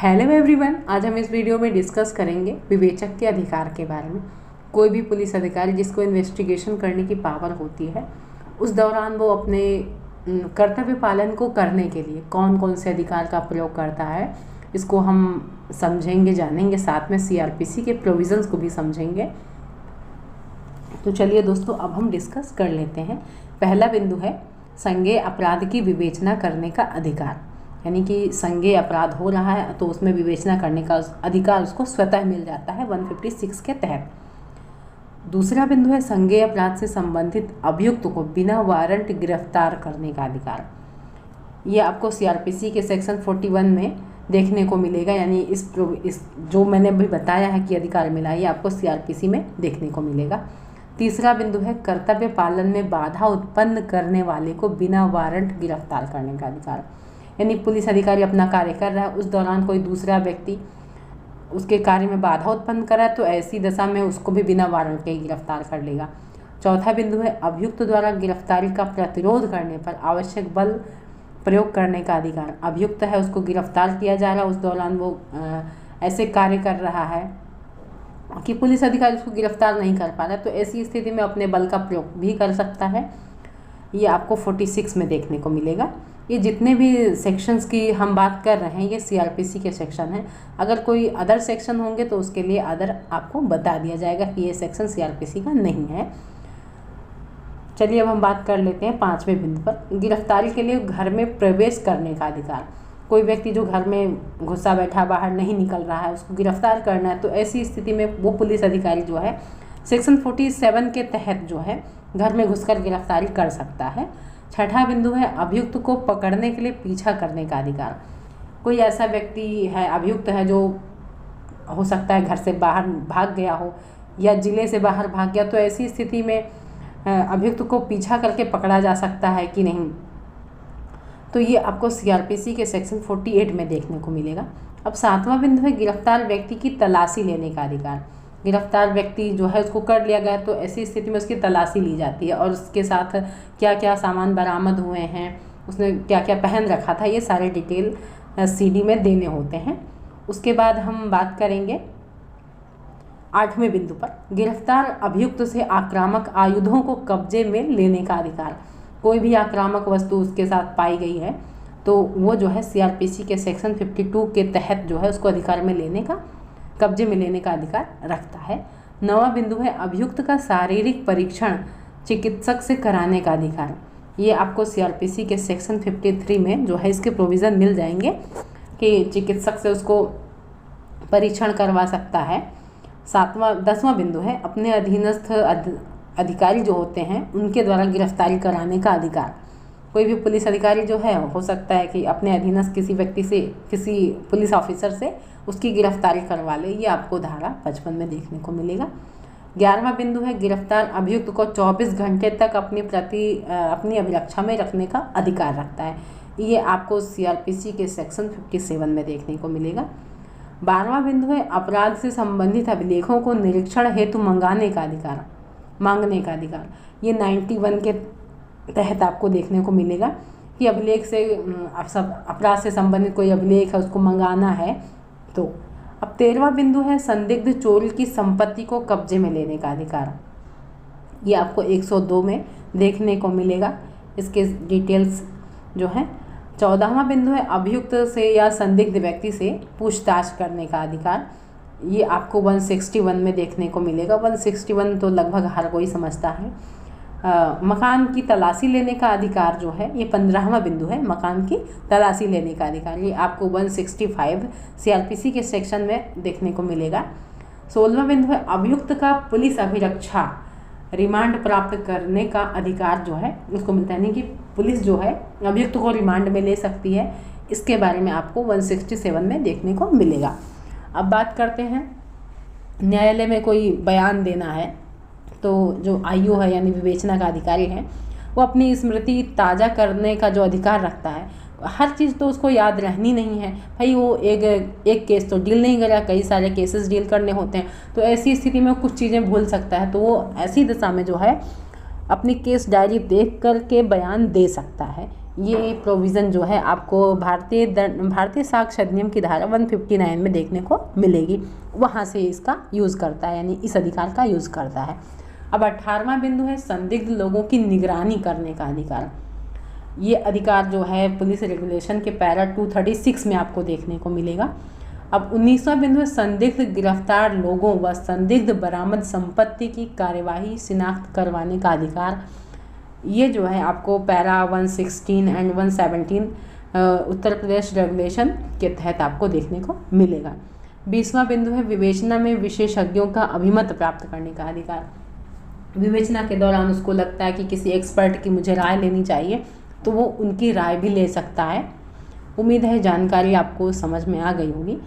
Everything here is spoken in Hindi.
हेलो एवरीवन, आज हम इस वीडियो में डिस्कस करेंगे विवेचक के अधिकार के बारे में। कोई भी पुलिस अधिकारी जिसको इन्वेस्टिगेशन करने की पावर होती है, उस दौरान वो अपने कर्तव्य पालन को करने के लिए कौन कौन से अधिकार का प्रयोग करता है, इसको हम समझेंगे, जानेंगे। साथ में सीआरपीसी के प्रोविजंस को भी समझेंगे। तो चलिए दोस्तों, अब हम डिस्कस कर लेते हैं। पहला बिंदु है संज्ञेय अपराध की विवेचना करने का अधिकार, यानी कि संज्ञेय अपराध हो रहा है तो उसमें विवेचना करने का अधिकार उसको स्वतः मिल जाता है 156 के तहत। दूसरा बिंदु है संज्ञेय अपराध से संबंधित अभियुक्त को बिना वारंट गिरफ्तार करने का अधिकार। ये आपको सीआरपीसी के सेक्शन 41 में देखने को मिलेगा, यानी इस जो मैंने अभी बताया है कि अधिकार मिला, ये आपको सीआरपीसी में देखने को मिलेगा। तीसरा बिंदु है कर्तव्य पालन में बाधा उत्पन्न करने वाले को बिना वारंट गिरफ्तार करने का अधिकार, यानी पुलिस अधिकारी अपना कार्य कर रहा है, उस दौरान कोई दूसरा व्यक्ति उसके कार्य में बाधा उत्पन्न करा तो ऐसी दशा में उसको भी बिना वारंट के गिरफ्तार कर लेगा। चौथा बिंदु है अभियुक्त द्वारा गिरफ्तारी का प्रतिरोध करने पर आवश्यक बल प्रयोग करने का अधिकार। अभियुक्त है, उसको गिरफ्तार किया जा रहा है, उस दौरान वो ऐसे कार्य कर रहा है कि पुलिस अधिकारी उसको गिरफ्तार नहीं कर पा रहा, तो ऐसी स्थिति में अपने बल का प्रयोग भी कर सकता है। ये आपको 46 में देखने को मिलेगा। ये जितने भी सेक्शंस की हम बात कर रहे हैं ये सीआरपीसी के सेक्शन हैं। अगर कोई अदर सेक्शन होंगे तो उसके लिए अदर आपको बता दिया जाएगा कि ये सेक्शन सीआरपीसी का नहीं है। चलिए अब हम बात कर लेते हैं पांचवें बिंदु पर, गिरफ्तारी के लिए घर में प्रवेश करने का अधिकार। कोई व्यक्ति जो घर में घुसा बैठा बाहर नहीं निकल रहा है, उसको गिरफ्तार करना है, तो ऐसी स्थिति में वो पुलिस अधिकारी जो है सेक्शन 47 के तहत जो है घर में घुसकर गिरफ्तारी कर सकता है। छठा बिंदु है अभियुक्त को पकड़ने के लिए पीछा करने का अधिकार। कोई ऐसा व्यक्ति है, अभियुक्त है, जो हो सकता है घर से बाहर भाग गया हो या जिले से बाहर भाग गया, तो ऐसी स्थिति में अभियुक्त को पीछा करके पकड़ा जा सकता है कि नहीं, तो ये आपको सीआरपीसी के सेक्शन 48 में देखने को मिलेगा। अब सातवां बिंदु है गिरफ्तार व्यक्ति की तलाशी लेने का अधिकार। गिरफ्तार व्यक्ति जो है उसको कर लिया गया, तो ऐसी स्थिति में उसकी तलाशी ली जाती है और उसके साथ क्या क्या सामान बरामद हुए हैं, उसने क्या क्या पहन रखा था, ये सारे डिटेल सीडी में देने होते हैं। उसके बाद हम बात करेंगे 8वें बिंदु पर, गिरफ्तार अभियुक्त से आक्रामक आयुधों को कब्जे में लेने का अधिकार। कोई भी आक्रामक वस्तु उसके साथ पाई गई है तो वो जो है सीआरपीसी के सेक्शन 52 के तहत जो है उसको अधिकार में लेने का, कब्जे में लेने का अधिकार रखता है। 9वां बिंदु है अभियुक्त का शारीरिक परीक्षण चिकित्सक से कराने का अधिकार। ये आपको सीआरपीसी के सेक्शन 53 में जो है इसके प्रोविज़न मिल जाएंगे कि चिकित्सक से उसको परीक्षण करवा सकता है। 10वां बिंदु है अपने अधीनस्थ अधिकारी जो होते हैं उनके द्वारा गिरफ्तारी कराने का अधिकार। कोई भी पुलिस अधिकारी जो है हो सकता है कि अपने अधीनस्थ किसी व्यक्ति से, किसी पुलिस ऑफिसर से उसकी गिरफ्तारी करवा ले, ये आपको धारा 55 में देखने को मिलेगा। 11वां बिंदु है गिरफ्तार अभियुक्त को 24 घंटे तक अपनी अभिरक्षा में रखने का अधिकार रखता है। ये आपको सीआरपीसी के सेक्शन 57 में देखने को मिलेगा। 12वां बिंदु है अपराध से संबंधित अभिलेखों को निरीक्षण हेतु मांगने का अधिकार। ये 91 के तहत आपको देखने को मिलेगा कि अभिलेख से अपराध से संबंधित कोई अभिलेख है उसको मंगाना है तो। अब 13वां बिंदु है संदिग्ध चोर की संपत्ति को कब्जे में लेने का अधिकार। ये आपको 102 में देखने को मिलेगा, इसके डिटेल्स जो हैं। 14वां बिंदु है अभियुक्त से या संदिग्ध व्यक्ति से पूछताछ करने का अधिकार। ये आपको 161 में देखने को मिलेगा। 161 तो लगभग हर कोई समझता है। मकान की तलाशी लेने का अधिकार जो है ये 15वां बिंदु है, मकान की तलाशी लेने का अधिकार। ये आपको 165 सीआरपीसी के सेक्शन में देखने को मिलेगा। 16वां बिंदु है अभियुक्त का पुलिस अभिरक्षा रिमांड प्राप्त करने का अधिकार जो है उसको मिलता है, नहीं कि पुलिस जो है अभियुक्त को रिमांड में ले सकती है। इसके बारे में आपको 167 में देखने को मिलेगा। अब बात करते हैं न्यायालय में कोई बयान देना है तो जो आईओ है यानी विवेचना का अधिकारी है वो अपनी स्मृति ताज़ा करने का जो अधिकार रखता है। हर चीज़ तो उसको याद रहनी नहीं है भाई, वो एक केस तो डील नहीं करा, कई सारे केसेस डील करने होते हैं, तो ऐसी स्थिति में कुछ चीज़ें भूल सकता है, तो वो ऐसी दशा में जो है अपनी केस डायरी देख कर के बयान दे सकता है। ये प्रोविज़न जो है आपको भारतीय साक्ष्य अधिनियम की धारा 159 में देखने को मिलेगी। वहाँ से इसका यूज़ करता है, यानी इस अधिकार का यूज़ करता है। अब 18वां बिंदु है संदिग्ध लोगों की निगरानी करने का अधिकार। ये अधिकार जो है पुलिस रेगुलेशन के पैरा 236 में आपको देखने को मिलेगा। अब 19वां बिंदु है संदिग्ध गिरफ्तार लोगों व संदिग्ध बरामद संपत्ति की कार्यवाही शिनाख्त करवाने का अधिकार। ये जो है आपको para 116 and 117 Uttar Pradesh regulation के तहत आपको देखने को मिलेगा। 20वां बिंदु है विवेचना में विशेषज्ञों का अभिमत प्राप्त करने का अधिकार। विवेचना के दौरान उसको लगता है कि किसी एक्सपर्ट की मुझे राय लेनी चाहिए, तो वो उनकी राय भी ले सकता है। उम्मीद है जानकारी आपको समझ में आ गई होगी।